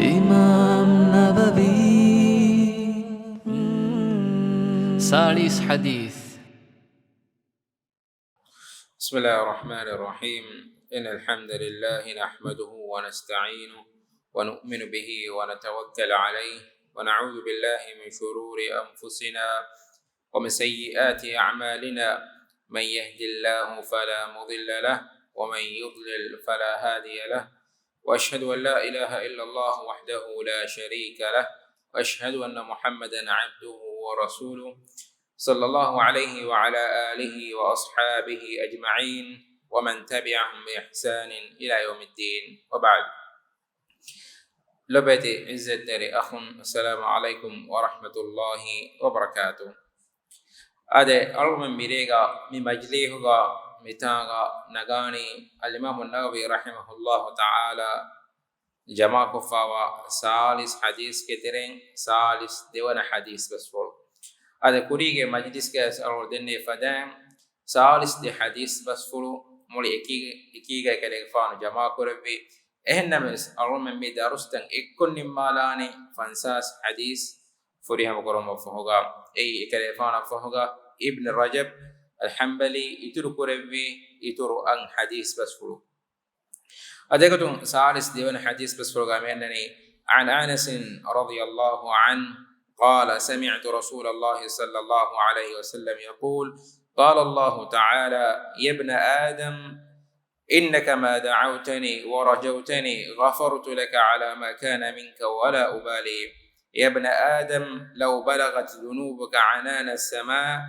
إمام نبوي 40 حديث. بسم الله الرحمن الرحيم. إن الحمد لله نحمده ونستعينه ونؤمن به ونتوكل عليه ونعوذ بالله من شرور أنفسنا ومن سيئات أعمالنا. من يهد الله فلا مضل له ومن يضلل فلا هادي له. وأشهد أن لا إله إلا الله وحده لا شريك له وأشهد أن محمدا عبده ورسوله صلى الله عليه وعلى آله وأصحابه أجمعين ومن تبعهم بإحسان إلى يوم الدين. وبعد. لبتي عزت داري أخ، السلام عليكم ورحمة الله وبركاته. أده أرغم بريغا من مجليهغا متاغا نغاني الإمام النووي رحمه الله تعالى جمع كفاوة سالس حديث كترين سالس ديوان حديث بسفور. هذا كوريجي مجلس كاس أرول دني فدام سالس دي حديث بسفور مولي إكيغا كاليفان جمع كوربي إهنمس أرول من ميدارستن إكون نمالاني فانساس حديث فريها مقرم فهوغا أي كاليفان فهوغا ابن رجب الحنبلي يترو كوربي يترو أن حديث بسفور. أدقتم سالس ديوان حديث بسفور غامينني عن أنس رضي الله عنه قال سمعت رسول الله صلى الله عليه وسلم يقول قال الله تعالى يا ابن آدم إنك ما دعوتني ورجوتني غفرت لك على ما كان منك ولا أبالي. يا ابن آدم لو بلغت ذنوبك عنان السماء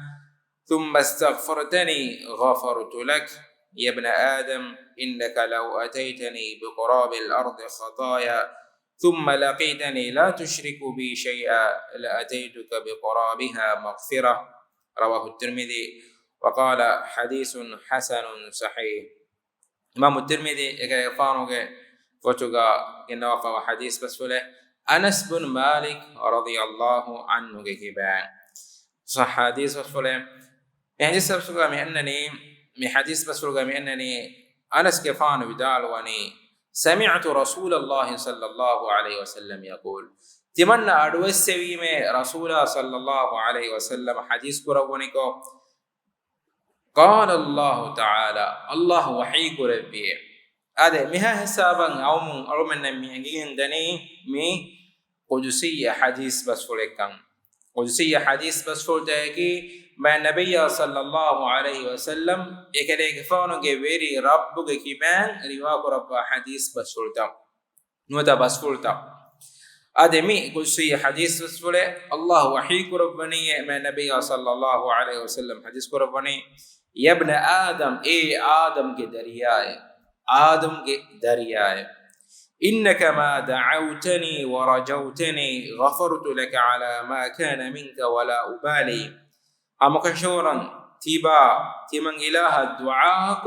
ثم استغفرتني غفرت لك. يا ابن آدم إنك لو أتيتني بقراب الأرض خطايا ثم لقيتني لا تشرك بي شيئا لأتيتك بقرابها مغفرة. رواه الترمذي وقال حديث حسن صحيح. إمام الترمذي يفانوك فتوغا إنه حديث بسفله أنس بن مالك رضي الله عنه كبان صح حديث بسفله حديث بسفله من حديث بسفله أنني أنس كفان بدال واني سمعت رسول الله صلى الله عليه وسلم يقول تمنى أدوسوي में رسول صلى الله عليه وسلم حديث كربونيكو قال الله تعالى الله وحي كربي هذا مها حسابا أو من ميجين دني مي قدسية حديث بس فلكان قدسية حديث بس فلتاكي ما النبي صلى الله عليه وسلم يكره كفانو كبيري ربك كمان رواق رب حديث بس فلتا نودا بس فلتا آدمي قدسية حديث بس فله الله وحي كربني ما النبي صلى الله عليه وسلم حديث كربني يا ابن آدم إيه آدم كدرياء آدم كدرياء إنك ما دعوتني ورجوتني غفرت لك على ما كان منك ولا أبالي. أما كشورا تيبا تيمن إله الدعاء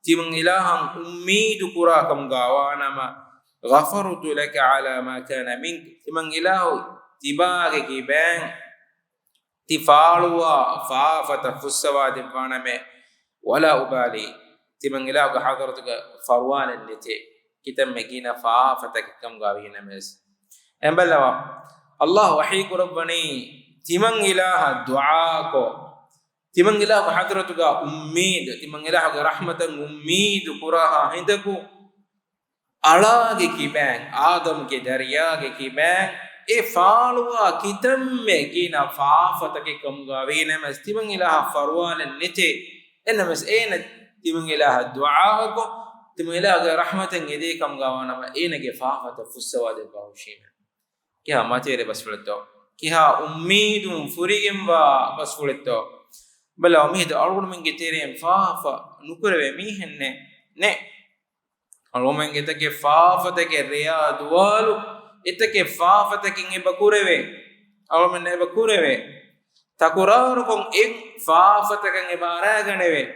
تيمن إله أميد كراكم غاوانا غفرت لك على ما كان منك تيمن إله تيبا كيبان تفعلوا فافة فسوا دبانا ولا أبالي تيمن إله حضرتك فروان النتي كتم مكينا فافة كم غاوينا مس أمبلوا الله وحيك ربني تمن إله الدعاء تمن إله حضرتك أميد تمن إله رحمة أميد كراها عندكو ألاغ كيبان آدم كدريا كيبان فالوا كتم مكينا فافة كم غاوينا مس تمن إله فروان النتي إنمس أين تمن إله الدعاء تمن إله رحمة يدي كم غاوانا أين كفافة فسوا دباوشينا كيها ما تيري بس فلتو كيها أميد فريم بس فلتو بلا أميد أرغل من كتيرين فافة نكره ميهن نه أرغل من كتك فافة كرياض والو إتك فافة كيني بكوره أرغل من بكوره تكراركم إن فافة كيني باراغنه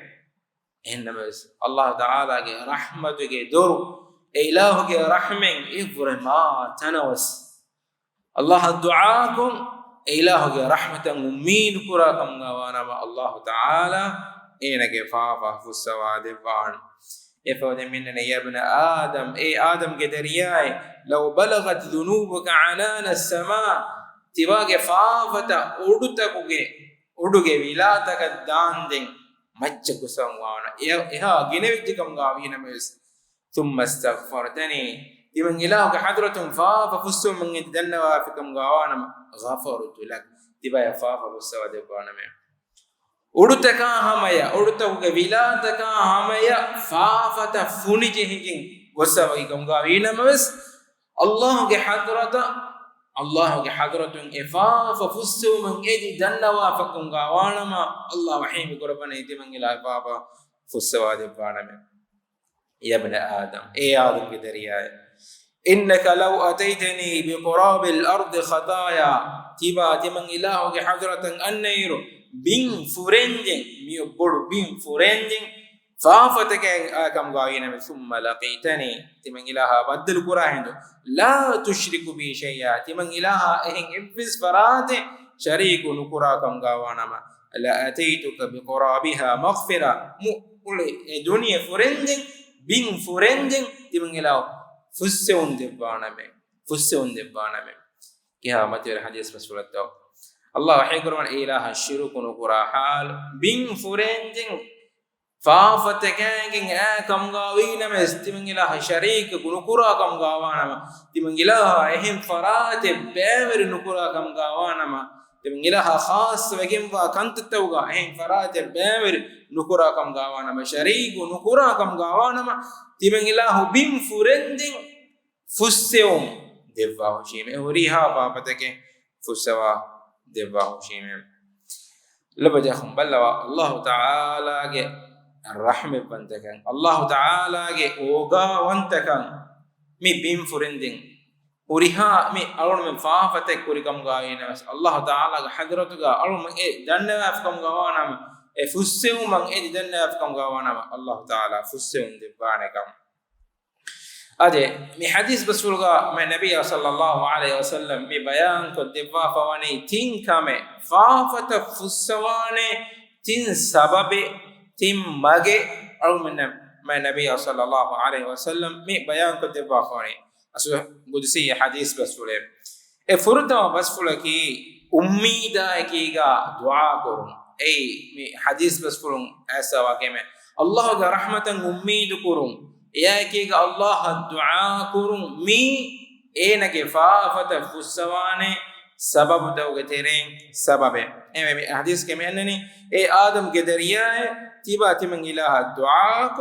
إنما الله تعالى كي رحمة كي دور إله كي رحمة إفرن ما تنوس الله دعاكم إله كي رحمة أمين كراكم غوانا الله تعالى إنك فافا فسوا دفعن إفود مننا يا ابن آدم آدم قدرياي لو بلغت ذنوبك عنان السماء تباغي فافتا أدوغي ولاتك الداندين مجّك سموانا إها جنوجكم غاوين ميس ثم استغفرتني تمن إلهك حضرة فافا فسو من يدنا وافكم غاوانا غفرت لك تبايا فافا فسو دبانا مي උඩුතකා හමය උඩුතවුගේ විලාතකා හමය ෆාෆත ෆුනිජෙහිකින් ගොස්සවයි කම්ගා වීනමස් අල්ලාහ්ගේ හදරතුන් එෆාෆ ෆුස්සුමන් එදි දන්නවා ෆකුම්ගා වානම අල්ලාහ් වහීම කරබනේ ඉතිමන් ඉලා ෆාෆ ෆුස්සවා දෙපානම යබන ආදම් ආදම්ගේ දරියාය إنك لو أتيتني بقراب الأرض خطايا تبا تمن إلهك حضرة النير بين فرنجين ميو بور بين فرنجين فافتك كم غاينا ثم لقيتني تمن إلها بدل قراهندو لا تشرك بي شيئا تمن إلها إن إبس فرات شريك نكرا كم غاوانا ما لا أتيتك بقرابها مغفرة دنيا فرنجين بين فرنجين تمن إلها فسون دبانا من كها متى الحديث مسؤول التو الله حيقول من إله الشرك نقرا حال بين فرنجين فافتكين كم غاوين مستمن إله شريك نقرا كم غاوانا تمن إله إهم فرات بامر نقرا كم غاوانا تمن إله خاص وجم وكنت توغا إهم فرات بامر نقرا كم غاوانا شريك نقرا كم غاوانا تمن إله بين فرنجين فسيوم دفاع شيم وريها بابتك فسوا دفاع شيم لبجاكم بلوا الله تعالى الرحمة بنتكن الله تعالى اوغا وانتكن مي بين فرندين وريها مي ألون من فافتك كوريكم غاين الله تعالى حضرتك ألون من دنوا افكم غوانا فسيوم من دنوا افكم غوانا الله تعالى فسيوم دفاعنكم أجي مي حديث بسولغا من النبي صلى الله عليه وسلم ببيان كدفا فواني تين كامي فافت فسواني تين سبب تين مغي أو من النبي صلى الله عليه وسلم مي بيان كدفا فواني أسو قدسي حديث بسولي فرطا بسولكي أميدا كيغا دعا كورم أي مي حديث بسولم أسا واكيمي الله رحمة أميد كورم ياكيغ الله الدعاء كرم مي اينك فافت فسوانه سبب دوغتين سبب اي حديث كما انني ادم قدريا تبات من اله الدعاء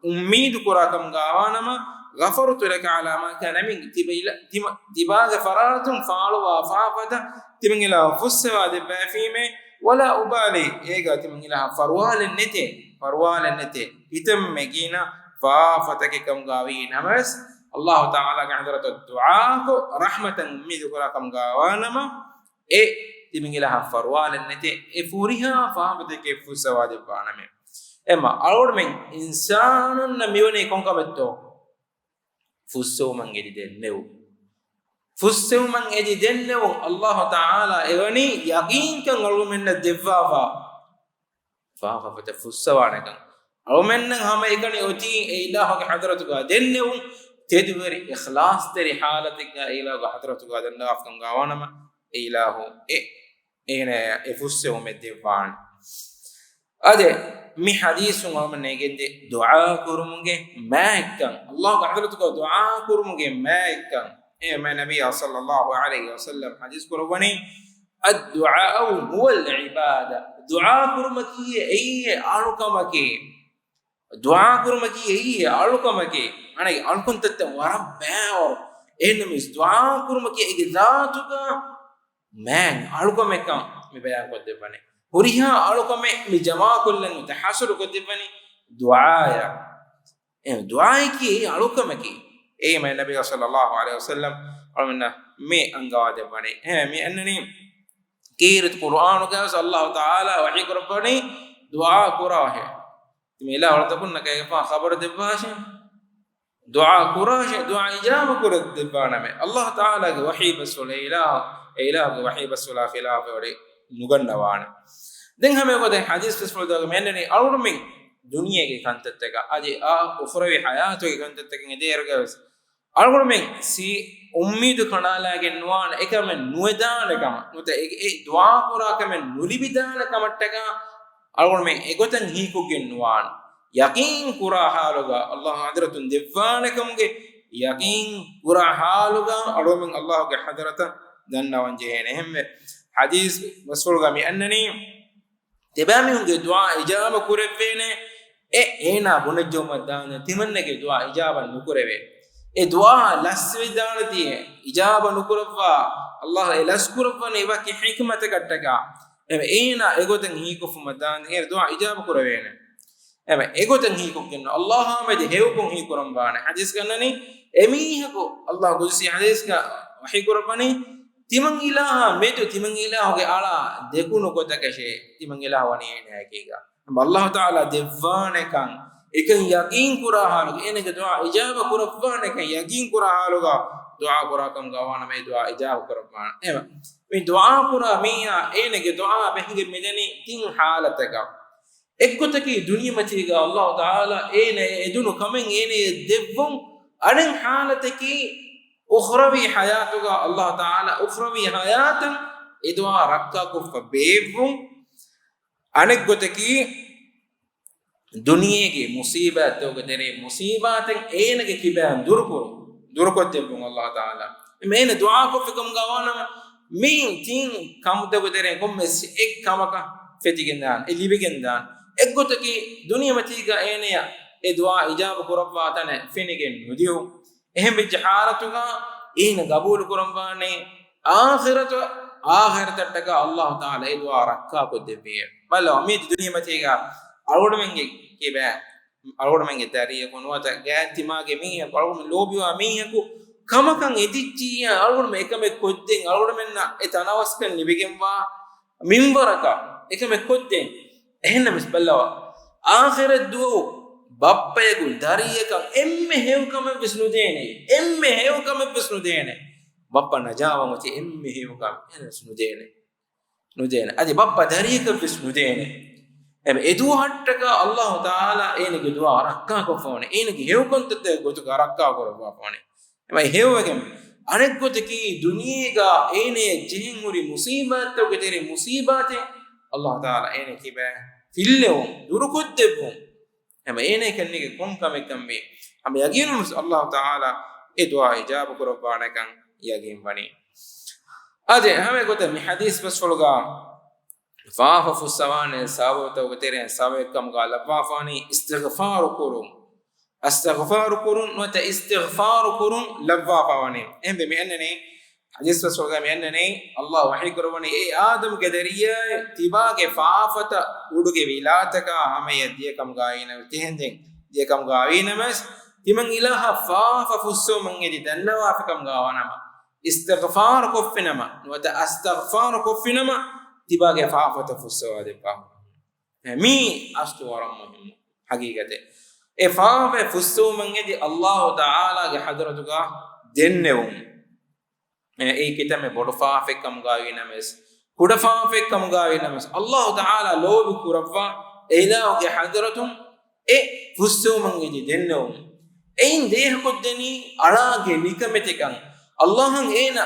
اميد كراكم غوانما غفرت لك على ما كان من تبا غفرتم فالوا فافت تمن اله فسوا دبافيمه ولا ابالي ايغا تمن اله فروال النتي يتم مجينا فافتك كم غاوين همس الله تعالى قدرت الدعاء رحمة من ذكركم غاوانما تمن لها فروال النتي فورها فافتك فسواد بانم اما اور من انسان نميوني كونكمتو فسو من يدنو فسو من يدنو الله تعالى اغني يقين كان من الدفافا فافت فسوانكم أومن هم إيكاني أوتي إلهك حضرتك دنيهم تدور إخلاص تري حالتك إلهك حضرتك دنيا أفكم غوانما إله إنا إفسهم الدفان أده مي حديث هم نيجند دعاء كرمجة ما كان الله حضرتك دعاء كرمجة ما كان ما النبي صلى الله عليه وسلم حديث كرباني الدعاء هو العبادة دعاء كرمكي أي أركمكي دعاء كرمكي هي ألوكمكي أنا ألوكم تتوارا باو إنميز دعاء كرمكي إجزاتك من ألوكمك مبيان كدبني هريها ألوكم مجمع كلن متحاشر كدبني دعائكي ألوكمكي أي من النبي صلى الله عليه وسلم قالنا مي أنقاد بني مي أنني كيرت قرآن وكاس الله تعالى وحي كربني دعاء كراه ميلا ورتكون كيف خبر دباشه دعاء كراش دعاء إجابة كرد دبانا من الله تعالى وحي بس إله وحي بس ولا خلاف وري مغنوانا دين هم يقول حديث بس فلو ده منني أورمين duniyage kantattaka adi a ukhrawi hayatuge kantattaka ederga algol men si ummidu kanalage nuwana ekame nuedana kama nuta e dua pura kame nulibidana kamattaka algol men egotan hikugen nuwan yaqin kura haluga allah hadratun devwana kamge yaqin kura haluga algol men allah ge hadrata danna wanjehene hemme hadis masfulga mi annani tebami hunge dua ijaba kurevene ena bunajjo madana timannege dua ijaba nukureve e dua lasvidalati ijaba nukurva allah elaskurva ne waki hikmata kattaka ena egoten hi kofu madan e dua ijaba kurevene egoten hi kokkenno allah amede hewkon hi kurambane hadis kannani emihako allah gusi hadis ka wahi kurabani timang ilaha metu timang ilaha ge ala dekunu kotakashe timang ilaha wani ne hakiga Allah taala devane kan ekan yaqin kura haluga enege dua ijaba kurabane kan yaqin kura haluga dua kura kam gawana me dua ijaba kurabana ema me dua kura miya enege dua behige medeni tin halataka ekkotaki duniya matiga Allah taala ene edunu kamen ene devvon anen halataki ukhrawi hayatuga Allah taala ukhrawi hayatan edwa rakka ko fabevun anek gotaki duniyege musibat to gedere musibaten enege kiban durkottebun Allah taala mena dua ko fikum gawana min tin kamde gedere kommes ek kamaka fetigendan elibegendan ek gotaki duniya matiga eneya e dua ijaba kurabwa tane fenigen nudiu ehem bijaratuga ina qabul kurambane akhiratattaka Allah taala e dua rakka ko debbe balo mi duniya matiga algodmenge kebe algodmenge tariya konwata gaantimage mi algodmen lobiwa mi ku kamakan edicciya algodmen ekame kodden algodmenna etanawaskan libigenwa minbaraka ekame kodden ehna misballawa akhirat duo bappayegu dariyakan emme hewkam visnu dene bappa najawa moti emme hewkam visnu dene adi bappa dariyakan visnu dene em edu hattaka Allah taala enige dua rakka ko fone enige hewkontatte gotuka rakka ko fone emai hewegen anek gotiki duniyega ene jehuri musibat to gedere musibate Allah taala ene kibe fillewum durukottebum em ene kennige konkam ekambe am yaginu Allah taala e dua ijab kurabana kan yagin bani ade hame gote mi hadis basfulga faafa fusawane sabo to gedere sabe kam ga lafafani istighfar kurun no ta istighfar kurun lafafani embe mi annani hadis basfulga mi annani Allah wahi kurwani e adam gederiya tibage faafata uduge vilataka hame yadiye kam ga ina tihenden diye kam ga ina mas timan ilaha faafa fusso mangedi dannawa fakam ga wanama istighfar koffinama no ta astaghfar koffinama tibage faafata fusso ade pa mi astu waram muhim hagigate e faafa fusso mangedi Allah taala ge hadratuga dennewum e kitame bodu faafa kam ga ina mes kuda faafa kam ga ina mes Allah taala lobi kuraffa ila ge hadratum e fusso mangedi dennewum ein deh koddeni alage nikametikan Allahun ena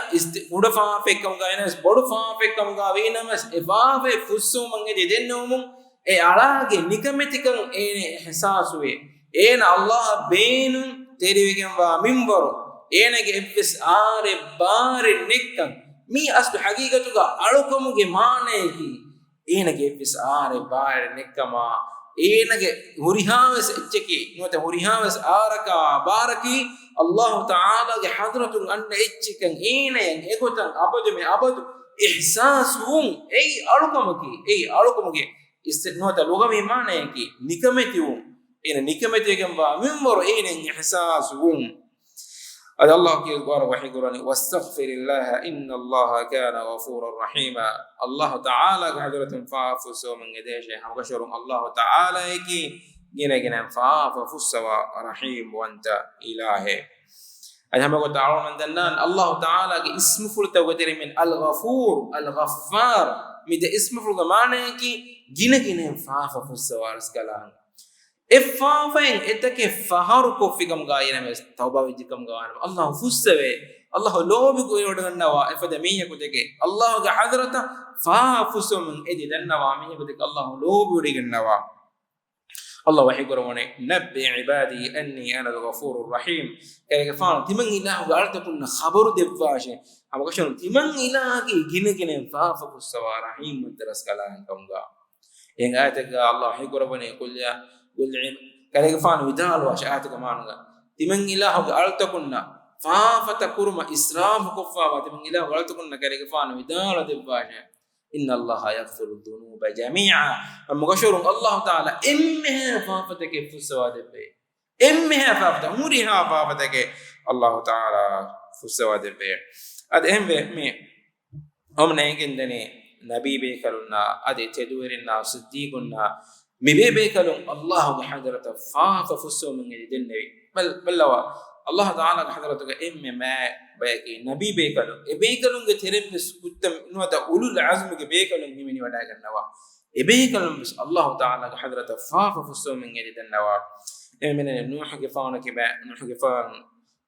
kuda faafa kam ga ina mes bodu faafa kam ga ina mes e faafa fusso mangedi dennewum e alage nikametikan ene ihsasuwe ena Allah beenu teriwegen wa minbaru enege ebbes are bare nekkan mi asdu hagigatuga alukamuge maaneki enege ebbes are bare nekkama enege hurihaves echeki nota hurihaves araka baraki Allah taala ge hadratun anna echikan eneyen egotan abadu ihsasum ei alukamuge nota lugami maaneki nikametium ena nikametigem wa minbaru enen ihsasum أي الله كيقول وحيقولني واستغفر الله إن الله كان غفورا رحيما الله تعالى قدرة فافسوا من قديش هم قشرهم الله تعالى يكي جنا فافسوا رحيم وأنت إلهي أي هم قلت تعالى من دنان الله تعالى اسم فلت وقدر من الغفور الغفار مد اسم فلت معنى يكي جنا فافسوا رسكلان effafen etake faharu koffigam gaayena mes tawba wejikam gaana Allah fussave Allah lobi ko yodannawa efada miya kudege Allah ge hadrata fa fusum edi dannawa miya kudege Allah lobi odigannawa Allah wahi korone nabbi ibadi anni ana al-ghafurur rahim kage fa timan ilahu ge alta kunna khabaru devwashe amagashon timan ilahu ge ginegene fa fussawa rahim mudras kalan kamga enga ayataga Allah wahi korone kulya kare faan vidal wa shaati kamanuga timen ilahu ge alta kunna fa fatakurma israf kuffa wa timen ilahu alta kunna kare faan vidal devwashe inna allaha yaghfiru dhunuba jami'a amgashurun Allah taala imme fa fatake fuswa debbe imme fa fata muriha fa fatake Allah taala fuswa debbe ad embe me omne ngendene nabi be kalunna ade teduwerinna siddiqunna mibebe kalun Allah ge hadrata fa fusso min edenne ballawa Allah taala ge hadrata ge emme ma bayaki nabi be kalun e be kalun ge teremme uttam nuata ulul azm ge be kalun himini wada gannawa e be kalun bis Allah taala ge hadrata fa fusso min edennawa emene nuh ge fauna ke ba nuh ge faun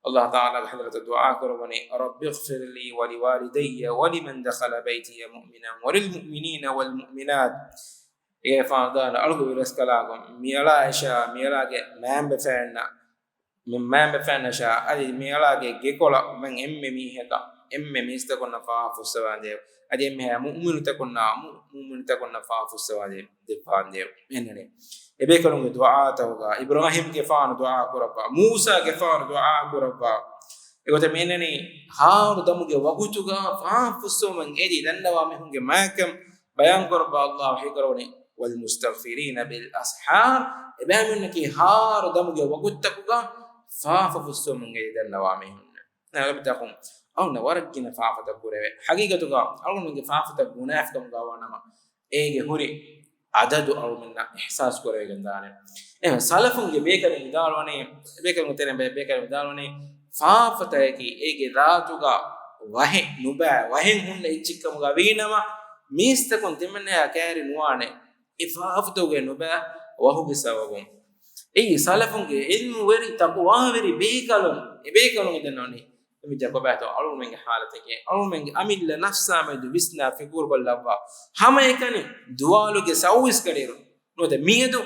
Allah taala ge hadrata du'a korwani rabbi ighfir li wa liwalidayya wa liman dakhala baytiya mu'minan wa lil mu'minina wal mu'minat e faadana algo raskalago miala aisha miala ge membe fanna sha ali miala ge gekola men emme mi heka emme mista konna fa fusawande adi emme ha mu'minu ta konna fa fusawande de fande enene ebe kalunge du'a tawga ibrahim ge faana du'a koraba musa ge faana du'a koraba egote menene haaru damuge wagutuga fa fusawan edi dandawa me hunge makam bayan koraba Allah hikarone والمستغفرين بالاسحار ابامنك هار دمج وقتكوا فاف فسوم من غير النوامهم نغبتكم او نورجنا فافت كوره حقيقتك او من فافت منافقم غوانما ايغه هوري عدد او من احساس كوره گندانه ام سلفون گه بيكر ندالونه بيكر مترن بيكر ندالونه فافتيكي ايغه ذاتوغا وهي نوبا وهي هن اچكم غوينما ميستكون تمنه كاري نوانه ifaftuge nuba wahuge sababum ei salafunge ilmu veri taqwa veri bekalum idanoni emi jakobato alumenge halateke alumenge amilla nafsa medu bisna figur kollava hama ekani dualuge sawis kadiru node miedu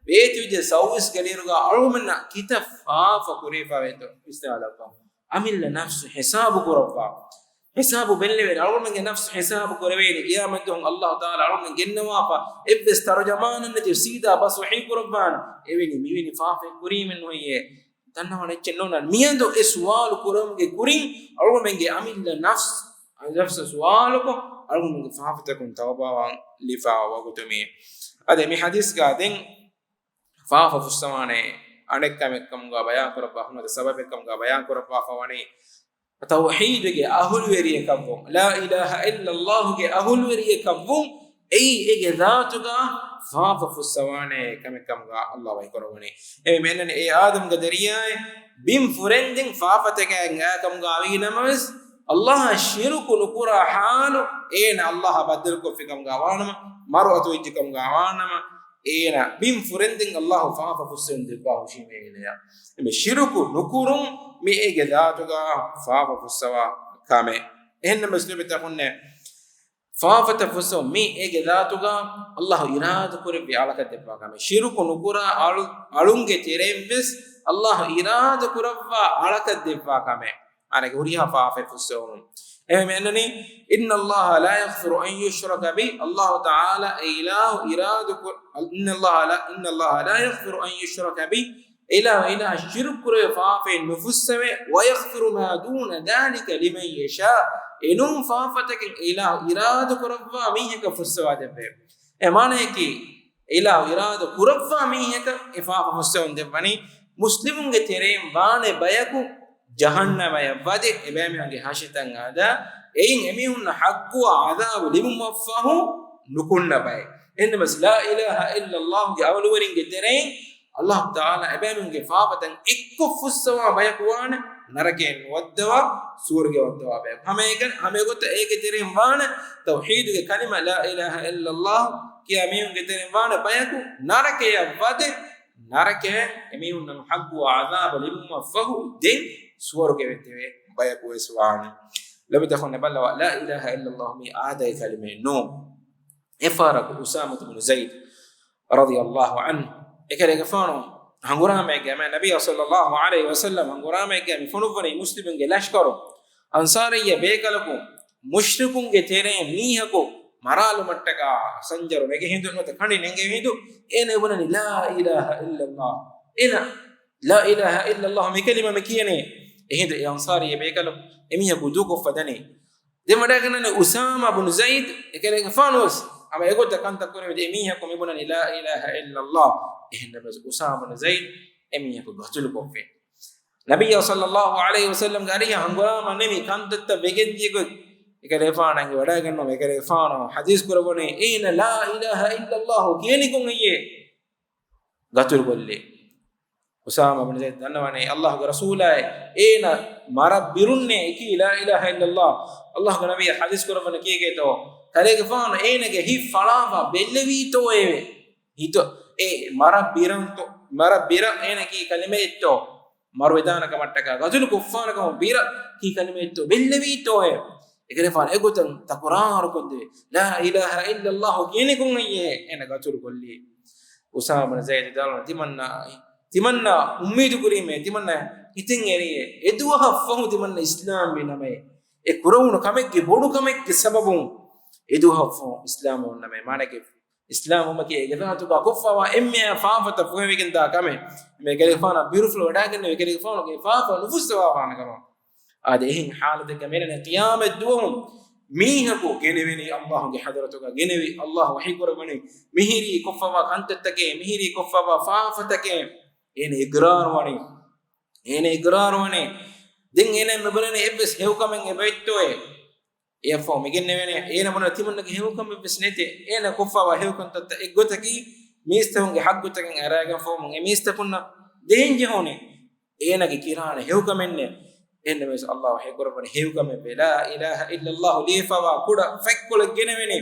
vetuje sawis kadiruga alumenna kitafa fakurifa veto istalava amilla nafsu hisabu kurava hisabu bellevere alumenge nafsu hisabu koreveni qiyamatum Allah taala alumenge gennawafa ebbes tarjaman nati sida bas wahi kurban eveni miveni faafe kurimen hoye tannawane chennonan miendo e sual kuramge kurin alumenge amilla nafs sualuko alumenge faafata kun tawbawan lifa wagutumi ade mi hadis ga den faafa fussamane anekkam ga bayan kurba hunde sababekkam ga bayan kurba fawani توحيد کے اہل ویری کبو لا الہ الا اللہ کے اہل ویری کبو ای ذات کا فاف فسوانے کم کم گا اللہ وای کرونی اے منن اے آدم کا دریا بیم فرندن فافت کے کم گا وی نمس اللہ شرک نکرا حال این اللہ بدل کو فکم گا وانم مرو تو کم گا وانم اینا بیم فرندن اللہ فاف فسن دبا شی میلیا اے شرک نکرم می ایک ذاتگا فاف فسوا کامے ان مسلم تکن فاف تفسو می ایک ذاتگا اللہ اراد کر بی علاقہ دبا کامے شرک نکرا علونگے تیریم بس اللہ اراد کر وا علاقہ دبا کامے انا گوریا فاف فسو اے مننی ان اللہ لا یغفر ان یشرک به اللہ تعالی الہ اراد ان اللہ لا یغفر ان یشرک به إله الشرك فافي النفس ويغفر ما دون ذلك لمن يشاء إنهم فافتك إله إرادة كرفا ميهك فسواد به إمانه كي إله إرادة كرفا ميهك إفاف فسواد دبني مسلمون كتيرين بان بيكو جهنم يبادي إبامي هنگي هاشتان هذا إين أميهن حق وعذاب لمن وفاه نكون بي إنما لا إله إلا الله أول ورين كتيرين Allah taala ebamunge faafatan ikku fussawa bayakwana naraken waddawa surge waddawa bay hame gotta ege terim wana tauhid ge kalima la ilaha illa Allah kiyamunge terim wana bayaku narake wade narake emihunna haggu azab limma fahu den suwarge wetteve bayaku eswani labi takhone balla la ilaha illa allah mi aada kalime no efara usama ibn zaid radiyallahu anhu ekere gafano hangurame ge ma nabiy sallallahu alaihi wasallam hangurame ge mi funuvani muslimin ge lashkaro ansariya bekalaku mushrikun ge tere mihako maralu mattaka sanjaru mege hindu nota kani nenge hindu ene bunani la ilaha illa allah ena la ilaha illa allah mi kalima me kiyene hindu ansariya bekalaku emiyaku duko fadani demada ganane usama ibn zaid ekere gafanos ama egota kanta kore de emiyaku me bunani la ilaha illa allah ehna bas usama ibn zaid emiyaku gatul kofe nabiy sallallahu alaihi wasallam gariya hangurama nemi kantatta begedigo ekare faanange wada ganno ekare faano hadis kurabone ina la ilaha illa allah kiyeni kun ayye gatul golle usama ibn zaid dannawane allah ge rasulay ina marabbirunne ki la ilaha illa allah ge nabiy hadis kurabone kiyege to karege faano ina ge hi falawa bellevi to eve hito e marabbira ena ki kalime etto marwedana kamattaka gatul kuffana kam bira ki kalime etto bellevi to eve ekere faano egotan takurar kodde la ilaha illa allah kiyeni kun ayye ena gatul golli usama ibn zaid dalon timanna ummeedu kurime timanna itin eriye eduha fahu timanna islam biname e kurawunu kamegge bodu kamegge sababun eduha fahu islam wonname manake islam umake egatu ka kuffawa emme faafata fuhemigen da kame me gele faana beautiful wadagen me gele faana ge faafa nufuswa faana kama ade ehin halade kamene qiyamat duum mihako geneveni allah ge hadratuka genevi allah wahi korabani mihiri kuffawa kantattake mihiri kuffawa faafatake ene igrar wani den ene mebulene ebbes hewkamen ebeittoe efo migennevene ene mona timunge hewkam ebbes nete ene kuffawa hewkan tatta egotaki mistahunge haggutaken aragan fo mun emista punna denje hone ene ge kirana hewkamenne enne mes allah wahi korabani hewkam be la ilaha illa allah lifawa kuda fakkol genevene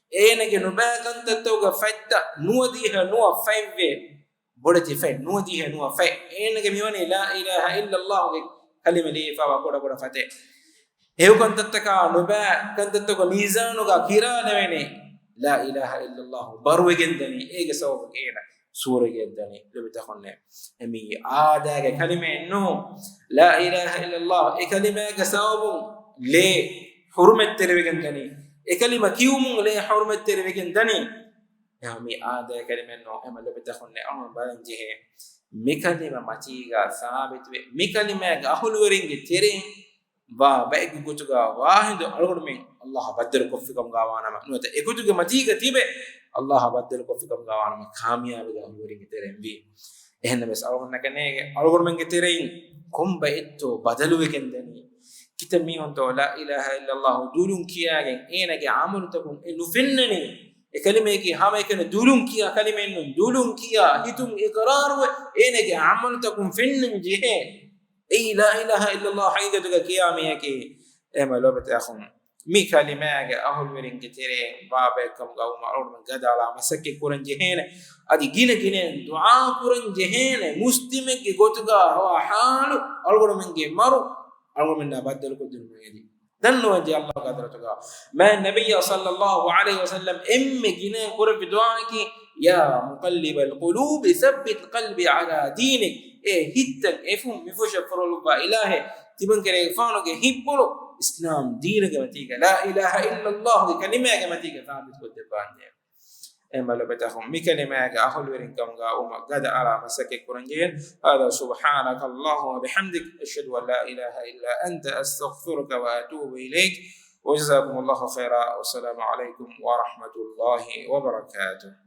ene ge nubakan tattauga fatta nuwadiha nuwa fayve bodati fay nuwadiha nuwa fay ene ge miwani la ilaha illa allah ge kalime lifawa kuda fate hewkan tattaka nuba kan tattaka mizanuga kiranevene la ilaha illa allah barwegendani ege sawabu ena suuregendani lebita khonne emi aada ge kalime no la ilaha illa allah e kalime ge sawabu le hurmat terwegendani e kalima kiwum le hurmat terwegendani yami aada kalime no ema lebita khonne am balanje me kalima matiga sabit me kalime ge ahulweringe tere va baegu gutuga wahidu algurmen allah baddal kofikam gawana ma nuta egutuga matiga tibe allah baddal kofikam gawana ma kamyabe ga algurmen terembi ehna mes algurmen kanege algurmen ge terein komba etto badalu wekendani kitami honto la ilaha illa allah dulun kiyagen enage amalu takum enu fennani e kalime ki hama ekene dulun kiya kalime enu dulun kiya hitum iqraru enage amalu takum fennan jehe اي لا اله الا الله حقيقتك قيامك اما لو بتاخم mi kalimaga ahul werin getere babe kam gaw ma'ruf man gadala masake kuran jehene adi gine dua kuran jehene muslime ge gotuga wa halu algodo menge maru algodo men badal ko dun medi danno je allah qadratuga ma nabiy sallallahu alaihi wasallam emme gine kuran dua ki ya muqallib alqulub thabbit qalbi ala dinik hittan efum mifusha farulu ba ilahe tiban kere faano ge hibbolo islam deen ge matiga la ilaha illa allah ge kalima ge matiga thabit ko debanye emalo betahum mi kalima ge ahul werin kam ga uma gada ala masake kuranjen hada subhanaka allah wa bihamdik ashhadu an la ilaha illa anta astaghfiruka wa atubu ilayk wa jazakumullahu khaira wa assalamu alaykum wa rahmatullahi wa barakatuh.